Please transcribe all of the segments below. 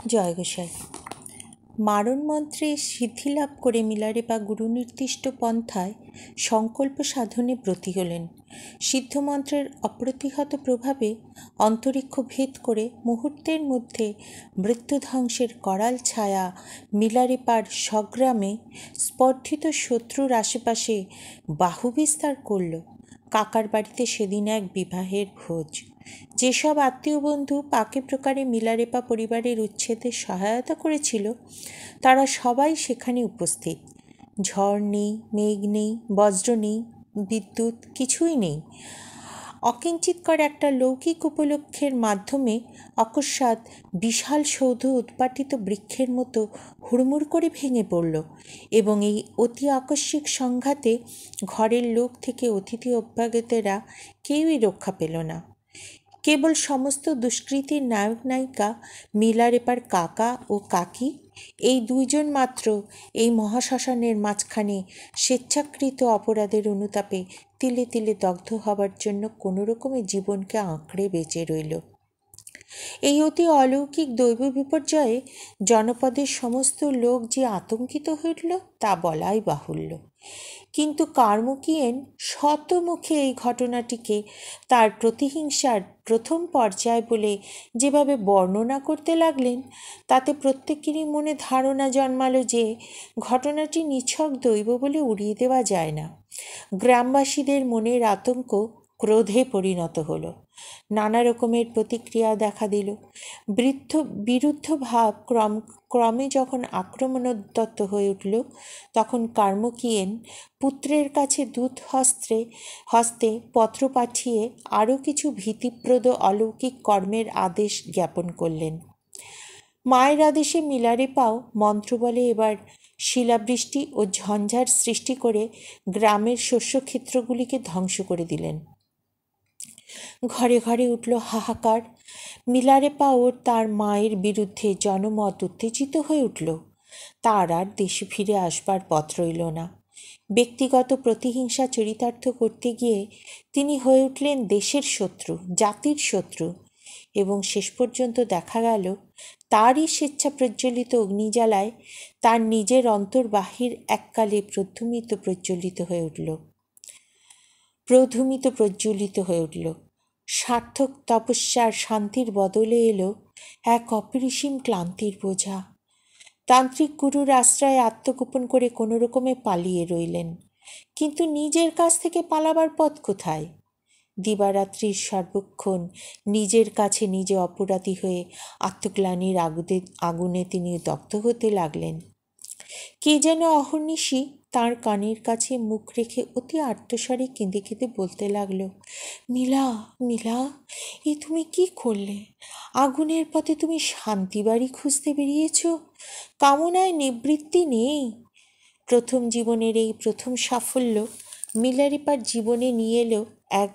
জয় গোসাই। মারণ মন্ত্রে সিদ্ধিলাভ করে মিলারেপা গুরুনির্দিষ্ট পন্থায় সংকল্প সাধনে ব্রতী হলেন। সিদ্ধমন্ত্রের অপ্রতিহত প্রভাবে অন্তরিক্ষ ভেদ করে মুহূর্তের মধ্যে মৃত্যুধ্বংসের করাল ছায়া মিলারেপার স্বগ্রামে স্পর্ধিত শত্রুর আশেপাশে বাহুবিস্তার করল। কাকার বাড়িতে সেদিন এক বিবাহের ভোজ। যেসব আত্মীয় বন্ধু পাকে প্রকারে মিলারেপা পরিবারের উচ্ছেদে সহায়তা করেছিল তারা সবাই সেখানে উপস্থিত। ঝড় নেই, মেঘ নেই, বজ্র নেই, বিদ্যুৎ কিছুই নেই। অকিঞ্চিৎকর একটা লৌকিক উপলক্ষের মাধ্যমে অকস্মাৎ বিশাল সৌধ উৎপাটিত বৃক্ষের মতো হুড়মুড় করে ভেঙে পড়ল এবং এই অতি আকস্মিক সংঘাতে ঘরের লোক থেকে অতিথি অভ্যাগতেরা কেউই রক্ষা পেল না। কেবল সমস্ত দুষ্কৃতির নায়ক নায়িকা মিলারেপার কাকা ও কাকি এই দুইজন মাত্র এই মহাশ্মশানের মাঝখানে স্বেচ্ছাকৃত অপরাধের অনুতাপে তিলে তিলে দগ্ধ হবার জন্য কোনো রকমে জীবনকে আঁকড়ে বেঁচে রইল। এই অতি অলৌকিক দৈব বিপর্যয়ে জনপদের সমস্ত লোক যে আতঙ্কিত হইল তা বলাই বাহুল্য। কিন্তু কার্মুকিয়েন শতমুখে এই ঘটনাটিকে তার প্রতিহিংসার প্রথম পর্যায় বলে যেভাবে বর্ণনা করতে লাগলেন তাতে প্রত্যেকেরই মনে ধারণা জন্মালো যে ঘটনাটি নিছক দৈব বলে উড়িয়ে দেওয়া যায় না। গ্রামবাসীদের মনের আতঙ্ক ক্রোধে পরিণত হলো। নানা রকমের প্রতিক্রিয়া দেখা দিল। বিরুদ্ধ ভাব ক্রমে যখন আক্রমণোদ্যত হয়ে উঠল তখন কার্মুকিয়েন পুত্রের কাছে দূত হস্তে পত্র পাঠিয়ে আরও কিছু ভীতিপ্রদ অলৌকিক কর্মের আদেশ জ্ঞাপন করলেন। মায়ের আদেশে মিলারেপাও মন্ত্রবলে এবার শিলাবৃষ্টি ও ঝঞ্ঝার সৃষ্টি করে গ্রামের শস্যক্ষেত্রগুলিকে ধ্বংস করে দিলেন। ঘরে ঘরে উঠল হাহাকার। মিলারেপা ও তার মায়ের বিরুদ্ধে জনমত উত্তেজিত হয়ে উঠল। তার আর দেশে ফিরে আসবার পথ রইল না। ব্যক্তিগত প্রতিহিংসা চরিতার্থ করতে গিয়ে তিনি হয়ে উঠলেন দেশের শত্রু, জাতির শত্রু, এবং শেষ পর্যন্ত দেখা গেল তারই স্বেচ্ছা প্রজ্বলিত অগ্নিজ্বালায় তার নিজের অন্তর্বাহির এককালে প্রধূমিত প্রজ্বলিত হয়ে উঠল। সার্থক তপস্যার শান্তির বদলে এলো এক অপরিসীম ক্লান্তির বোঝা। তান্ত্রিক গুরুর আশ্রয়ে আত্মগোপন করে কোনো রকমে পালিয়ে রইলেন, কিন্তু নিজের কাছ থেকে পালাবার পথ কোথায়? দিবারাত্রির সর্বক্ষণ নিজের কাছে নিজে অপরাধী হয়ে আত্মগ্লানির আগুনে তিনি দগ্ধ হতে লাগলেন। কে যেন অহর্নিশি তাঁর কানের কাছে মুখ রেখে অতি আর্তস্বরে কেঁদে কেঁদে বলতে লাগলো, মিলা, মিলা, এ তুমি কি করলে? আগুনের পথে তুমি শান্তি বাড়ি খুঁজতে বেরিয়েছ, কামনায় নিবৃত্তি নেই। প্রথম জীবনের এই প্রথম সাফল্য মিলারেপার জীবনে নিয়ে এলো এক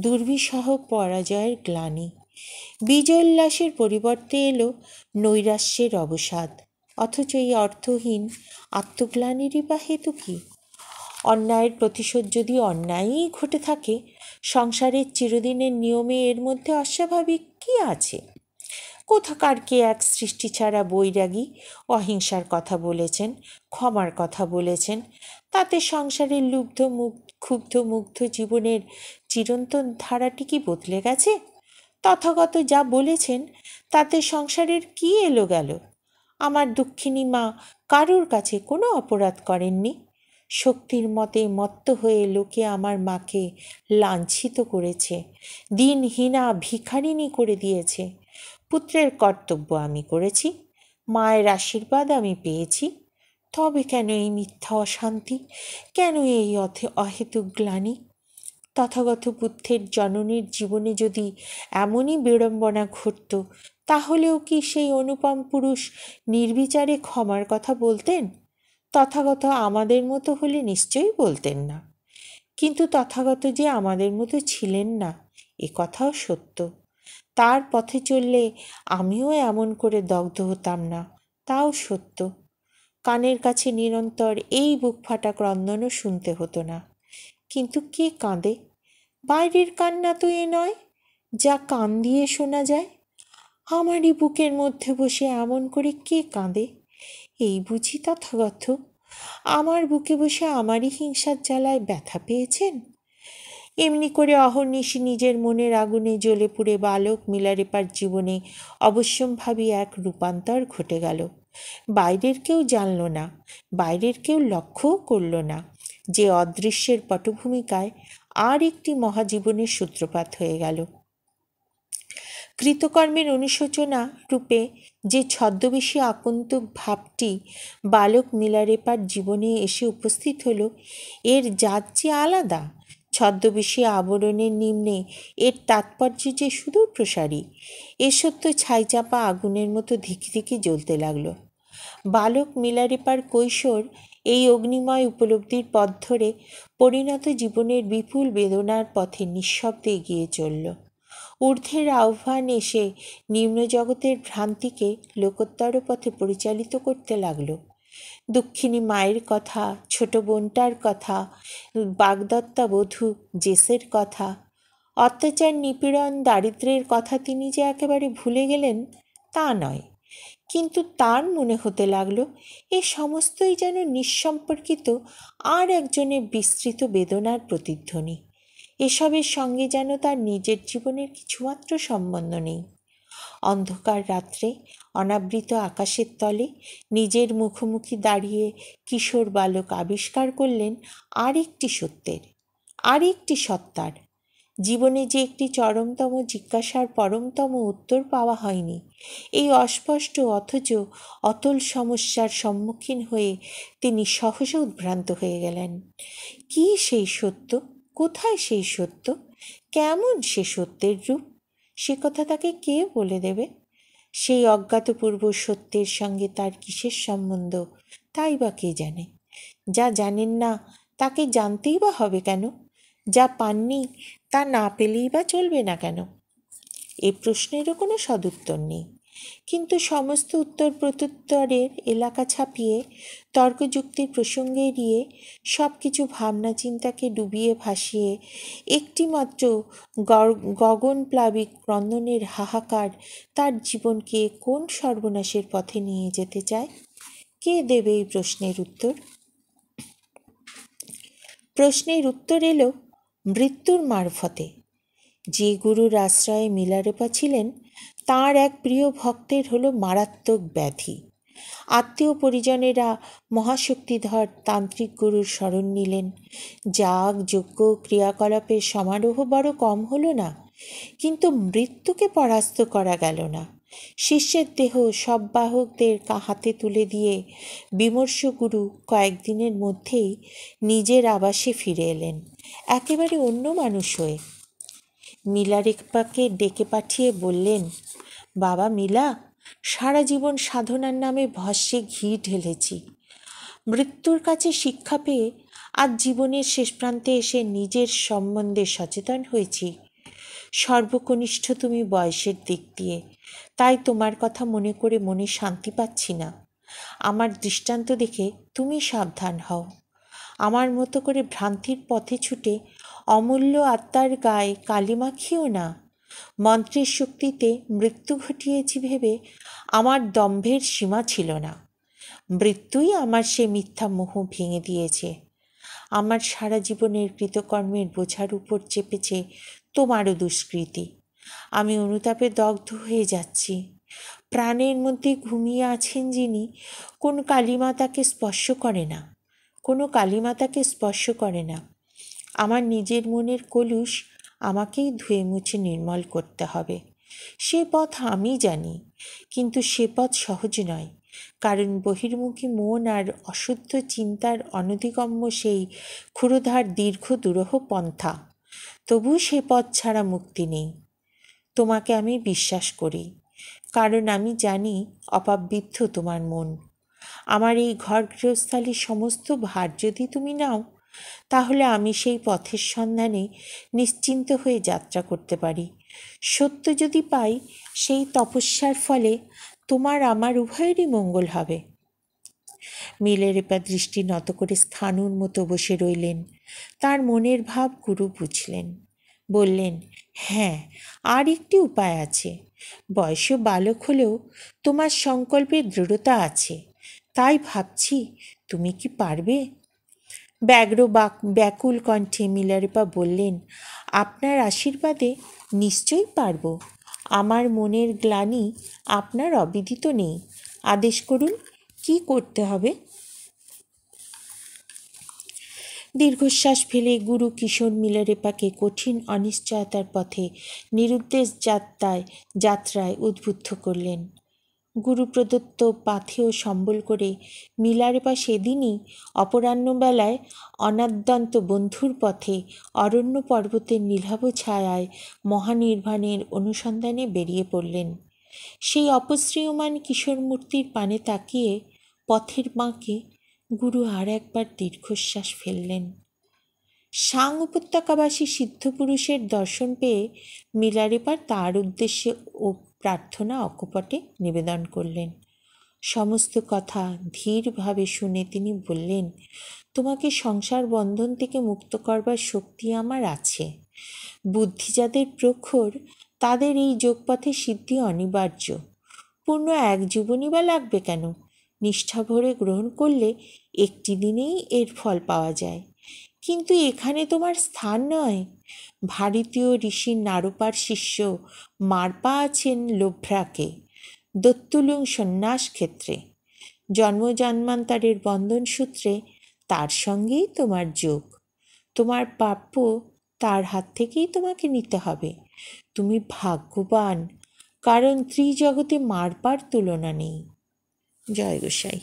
দুর্বিষহ পরাজয়ের গ্লানি। বিজয়োল্লাসের পরিবর্তে এলো নৈরাশ্যের অবসাদ। অথচ এই অর্থহীন আত্মগ্লানিরই বা হেতু কি? অন্যায়ের প্রতিশোধ যদি অন্যায়ই ঘটে থাকে, সংসারের চিরদিনের নিয়মে এর মধ্যে অস্বাভাবিক কি আছে? কোথাকার কে এক সৃষ্টি ছাড়া বৈরাগী অহিংসার কথা বলেছেন, ক্ষমার কথা বলেছেন, তাতে সংসারের ক্ষুব্ধ মুগ্ধ জীবনের চিরন্তন ধারাটি কি বদলে গেছে? তথাগত যা বলেছেন তাতে সংসারের কি এলো গেল? আমার দুঃখিনী মা কারোর কাছে কোনো অপরাধ করেননি। শক্তির মতে মত্ত হয়ে লোকে আমার মাকে লাঞ্ছিত করেছে, দিনহীনা ভিখারিনী করে দিয়েছে। পুত্রের কর্তব্য আমি করেছি, মায়ের আশীর্বাদ আমি পেয়েছি। তবে কেন এই মিথ্যা অশান্তি? কেন এই অহেতুক গ্লানি? তথাগত বুদ্ধের জননীর জীবনে যদি এমনই বিড়ম্বনা ঘটত, তাহলেও কি সেই অনুপম পুরুষ নির্বিচারে ক্ষমার কথা বলতেন? তথাগত আমাদের মতো হলে নিশ্চয়ই বলতেন না। কিন্তু তথাগত যে আমাদের মতো ছিলেন না এ কথাও সত্য। তার পথে চললে আমিও এমন করে দগ্ধ হতাম না, তাও সত্য। কানের কাছে নিরন্তর এই বুক ফাটা ক্রন্দনও শুনতে হতো না। কিন্তু কে কাঁদে? বাইরের কান্না তো এ নয় যা কান দিয়ে শোনা যায়। আমারই বুকের মধ্যে বসে এমন করে কে কাঁদে? এই বুঝি তথাগত আমার বুকে বসে আমারই হিংসার জ্বালায় ব্যথা পেয়েছেন? এমনি করে অহর্নিশি নিজের মনের আগুনে জ্বলে পুড়ে বালক মিলারেপার জীবনে অবশ্যম্ভাবী এক রূপান্তর ঘটে গেল। বাইরের কেউ জানল না, বাইরের কেউ লক্ষ্যও করল না যে অদৃশ্যের পটভূমিকায় আর একটি মহাজীবনের সূত্রপাত হয়ে গেল। কৃতকর্মের অনুশোচনা রূপে যে ছদ্মবেশী আকন্তুক ভাবটি বালক মিলারেপার জীবনে এসে উপস্থিত হলো, এর জাত যে আলাদা। ছদ্মবেশী আবরণের নিম্নে এর তাৎপর্য যে সুদূর প্রসারী, এ সত্য ছাইচাপা আগুনের মতো ধিকি ধিকি জ্বলতে লাগলো। বালক মিলারেপার কৈশোর এই অগ্নিময় উপলব্ধির পথ ধরে পরিণত জীবনের বিপুল বেদনার পথে নিঃশব্দে এগিয়ে চলল। ঊর্ধ্বের আহ্বান এসে নিম্নজগতের ভ্রান্তিকে লোকোত্তর পথে পরিচালিত করতে লাগল। দুঃখিনী মায়ের কথা, ছোট বোনটার কথা, বাগদত্তা বধূ জেসের কথা, অত্যাচার, নিপীড়ন, দারিদ্র্যের কথা তিনি যে একেবারে ভুলে গেলেন তা নয়, কিন্তু তার মনে হতে লাগলো এ সমস্তই যেন নিঃসম্পর্কিত আর একজনের বিস্তৃত বেদনার প্রতিধ্বনি। এসবের সঙ্গে যেন তার নিজের জীবনের কিছুমাত্র সম্বন্ধ নেই। অন্ধকার রাত্রে অনাবৃত আকাশের তলে নিজের মুখোমুখি দাঁড়িয়ে কিশোর বালক আবিষ্কার করলেন আর একটি সত্যের, আর একটি সত্তার। জীবনে যে একটি চরমতম জিজ্ঞাসার পরমতম উত্তর পাওয়া হয়নি, এই অস্পষ্ট অথচ অতল সমস্যার সম্মুখীন হয়ে তিনি সহজে উদ্ভ্রান্ত হয়ে গেলেন। কি সেই সত্য? কোথায় সেই সত্য? কেমন সে সত্যের রূপ? সে কথা তাকে কে বলে দেবে? সেই অজ্ঞাতপূর্ব সত্যের সঙ্গে তার কিসের সম্বন্ধ, তাই বা কে জানে? যা জানেন না তাকে জানতেই বা হবে কেন? যা পাননি তা না পেলেই বা চলবে না কেন? এ প্রশ্নেরও কোনো সদুত্তর নেই। কিন্তু সমস্ত উত্তর প্রত্যুত্তরের এলাকা ছাপিয়ে, তর্কযুক্তির প্রসঙ্গে এড়িয়ে, সব কিছু ভাবনা চিন্তাকে ডুবিয়ে ভাসিয়ে একটিমাত্র গগনপ্লাবিক ক্রন্দনের হাহাকার তার জীবনকে কোন সর্বনাশের পথে নিয়ে যেতে চায়? কে দেবে এই প্রশ্নের উত্তর? প্রশ্নের উত্তর এলো মৃত্যুর মারফতে। যে গুরুর আশ্রয়ে মিলারেপা ছিলেন, তাঁর এক প্রিয় ভক্তের হলো মারাত্মক ব্যাধি। আত্মীয় পরিজনেরা মহাশক্তিধর তান্ত্রিক গুরুর শরণ নিলেন। যাগ, যজ্ঞ, ক্রিয়াকলাপের সমারোহ বড় কম হলো না, কিন্তু মৃত্যুকে পরাস্ত করা গেল না। শিষ্যের দেহ সব বাহকদের হাতে তুলে দিয়ে বিমর্ষ গুরু কয়েকদিনের মধ্যেই নিজের আবাসে ফিরে এলেন, একেবারে অন্য মানুষ হয়ে। মিলারেপাকে ডেকে পাঠিয়ে বললেন, বাবা মিলা, সারা জীবন সাধনার নামে ভস্যে ঘি ঢেলেছি। মৃত্যুর কাছে শিক্ষা পেয়ে আজ জীবনের শেষ প্রান্তে এসে নিজের সম্বন্ধে সচেতন হয়েছি। সর্বকনিষ্ঠ তুমি বয়সের দিক দিয়ে, তাই তোমার কথা মনে করে মনে শান্তি পাচ্ছি না। আমার দৃষ্টান্ত দেখে তুমি সাবধান হও। আমার মতো করে ভ্রান্তির পথে ছুটে অমূল্য আত্মার গায়ে কালি মাখিও না। মন্ত্রের শক্তিতে মৃত্যু ঘটিয়েছি ভেবে আমার দম্ভের সীমা ছিল না। মৃত্যুই আমার সে মিথ্যা মোহ ভেঙে দিয়েছে। আমার সারা জীবনের কৃতকর্মের বোঝার উপর চেপেছে তোমারও দুষ্কৃতি। আমি অনুতাপে দগ্ধ হয়ে যাচ্ছি। প্রাণের মধ্যে ঘুমিয়ে আছেন যিনি, কোন কালীমাতাকে স্পর্শ করে না, কোনো কালীমাতাকে স্পর্শ করে না। আমার নিজের মনের কলুষ আমাকেই ধুয়ে মুছে নির্মল করতে হবে। সে পথ আমি জানি, কিন্তু সে পথ সহজ নয়, কারণ বহির্মুখী মন আর অশুদ্ধ চিন্তার অনধিগম্য সেই ক্ষুরধার দীর্ঘ দুরূহ পন্থা। তবু সে পথ ছাড়া মুক্তি নেই। তোমাকে আমি বিশ্বাস করি, কারণ আমি জানি অপাবৃদ্ধ তোমার মন। আমার এই ঘর গৃহস্থালির সমস্ত ভার যদি তুমি নাও, তাহলে আমি সেই পথের সন্ধানে নিশ্চিন্ত হয়ে যাত্রা করতে পারি। সত্য যদি পাই, সেই তপস্যার ফলে তোমার আমার উভয়েরই মঙ্গল হবে। মিলারেপা দৃষ্টি নত করে স্থাণুর মতো বসে রইলেন। তার মনের ভাব গুরু বুঝলেন। বললেন, হ্যাঁ, আর একটি উপায় আছে। বয়সও বালক হলেও তোমার সংকল্পে দৃঢ়তা আছে, তাই ভাবছি তুমি কি পারবে? ব্যাকুল কণ্ঠে মিলারেপা বললেন, আপনার আশীর্বাদে নিশ্চয়ই পারব। আমার মনের গ্লানি আপনার অবিদিত নেই। আদেশ করুন, কি করতে হবে? দীর্ঘশ্বাস ফেলে গুরু কিশোর মিলারেপাকে কঠিন অনিশ্চয়তার পথে নিরুদ্দেশ যাত্রায় উদ্বুদ্ধ করলেন। গুরু প্রদত্ত পাথেয় সম্বল করে মিলারেপা সেদিনই অপরাহ্নবেলায় অনাদ্যন্ত বন্ধুর পথে অরণ্য পর্বতের নীলাভ ছায়ায় মহানির্বাণের অনুসন্ধানে বেরিয়ে পড়লেন। সেই অপসৃয়মান কিশোর মূর্তির পানে তাকিয়ে পথের বাঁকে গুরু আর একবার দীর্ঘশ্বাস ফেললেন। সাং উপত্যকাবাসী সিদ্ধপুরুষের দর্শন পেয়ে মিলারেপা তার উদ্দেশ্যে ও প্রার্থনা অকপটে নিবেদন করলেন। সমস্ত কথা ধীরভাবে শুনে তিনি বললেন, তোমাকে সংসার বন্ধন থেকে মুক্ত করবার শক্তি আমার আছে। বুদ্ধি যাদের প্রখর, তাদের এই যোগপথে সিদ্ধি অনিবার্য। পূর্ণ এক জীবনই বা লাগবে কেন? নিষ্ঠা ভরে গ্রহণ করলে একটি দিনেই এর ফল পাওয়া যায়। কিন্তু এখানে তোমার স্থান নয়। ভারতীয় ঋষির নারোপার শিষ্য মারপা আছেন লোভ্রাকে দত্তুলুং সন্ন্যাস ক্ষেত্রে। জন্মান্তরের বন্ধন সূত্রে তার সঙ্গেই তোমার যোগ। তোমার প্রাপ্য তার হাত থেকেই তোমাকে নিতে হবে। তুমি ভাগ্যবান, কারণ ত্রিজগতে মারপার তুলনা নেই। জয় গোসাই।